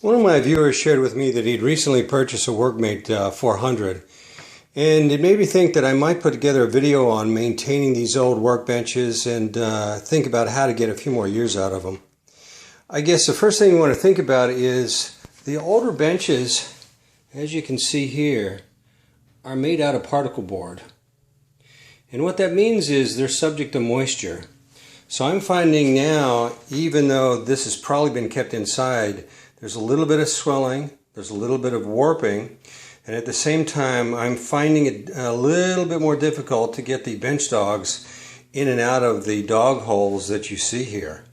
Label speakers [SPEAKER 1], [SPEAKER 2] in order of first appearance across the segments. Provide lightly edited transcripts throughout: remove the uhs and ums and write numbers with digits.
[SPEAKER 1] One of my viewers shared with me that he'd recently purchased a Workmate 400, and it made me think that I might put together a video on maintaining these old workbenches and think about how to get a few more years out of them. I guess the first thing you want to think about is the older benches, as you can see here, are made out of particle board. And what that means is they're subject to moisture. So I'm finding now, even though this has probably been kept inside, there's a little bit of swelling, there's a little bit of warping, and at the same time I'm finding it a little bit more difficult to get the bench dogs in and out of the dog holes that you see here.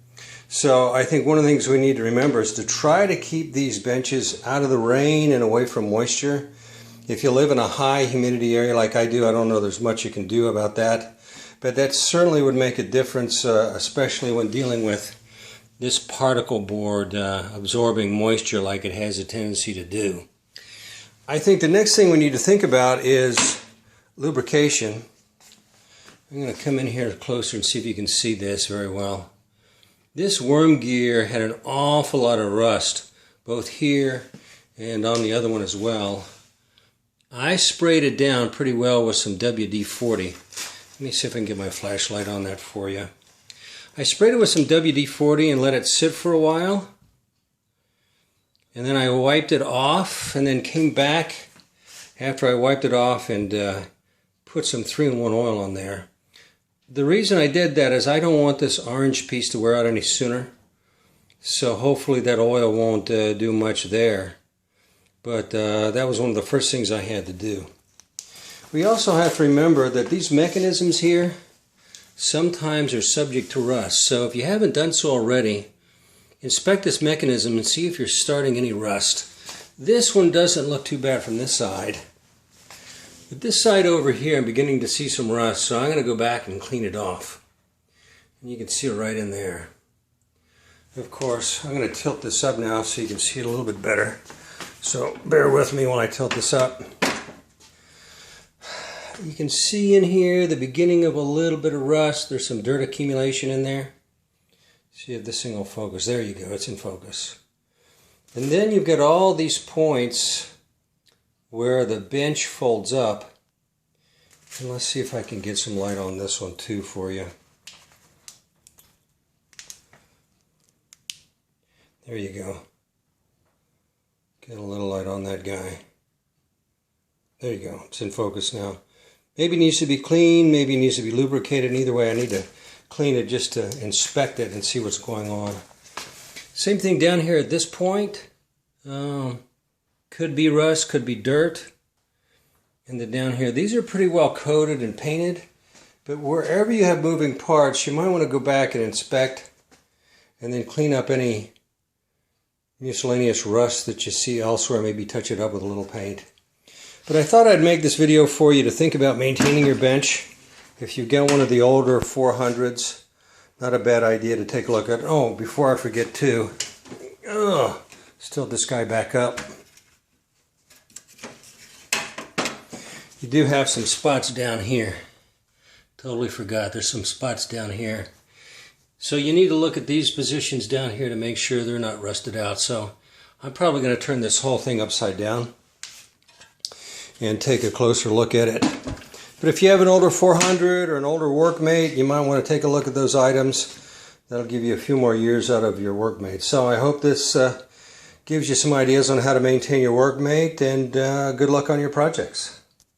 [SPEAKER 1] So I think one of the things we need to remember is to try to keep these benches out of the rain and away from moisture. If you live in a high humidity area like I do, I don't know there's much you can do about that, but that certainly would make a difference, especially when dealing with this particle board absorbing moisture like it has a tendency to do. I think the next thing we need to think about is lubrication. I'm going to come in here closer and see if you can see this very well. This worm gear had an awful lot of rust, both here and on the other one as well. I sprayed it down pretty well with some WD-40. Let me see if I can get my flashlight on that for you. I sprayed it with some WD-40 and let it sit for a while. And then I wiped it off and then came back after I wiped it off and put some 3-in-1 oil on there. The reason I did that is I don't want this orange piece to wear out any sooner. So hopefully that oil won't do much there. But that was one of the first things I had to do. We also have to remember that these mechanisms here sometimes are subject to rust. So if you haven't done so already, inspect this mechanism and see if you're starting any rust. This one doesn't look too bad from this side. But this side over here, I'm beginning to see some rust, so I'm going to go back and clean it off. And you can see it right in there. Of course, I'm going to tilt this up now so you can see it a little bit better. So bear with me while I tilt this up. You can see in here the beginning of a little bit of rust. There's some dirt accumulation in there. See if this thing will focus. There you go, it's in focus. And then you've got all these points where the bench folds up. And let's see if I can get some light on this one too for you. There you go. Get a little light on that guy. There you go, it's in focus now. Maybe it needs to be cleaned, maybe it needs to be lubricated. Either way, I need to clean it just to inspect it and see what's going on. Same thing down here at this point. Could be rust, could be dirt. And then down here, these are pretty well coated and painted. But wherever you have moving parts, you might want to go back and inspect and then clean up any miscellaneous rust that you see elsewhere. Maybe touch it up with a little paint. But I thought I'd make this video for you to think about maintaining your bench. If you get one of the older 400s, not a bad idea to take a look at. Oh, before I forget too, tilt this guy back up. You do have some spots down here. Totally forgot, there's some spots down here. So you need to look at these positions down here to make sure they're not rusted out. So I'm probably going to turn this whole thing upside down and take a closer look at it. But if you have an older 400 or an older Workmate, you might want to take a look at those items. That'll give you a few more years out of your Workmate. So I hope this gives you some ideas on how to maintain your Workmate, and good luck on your projects.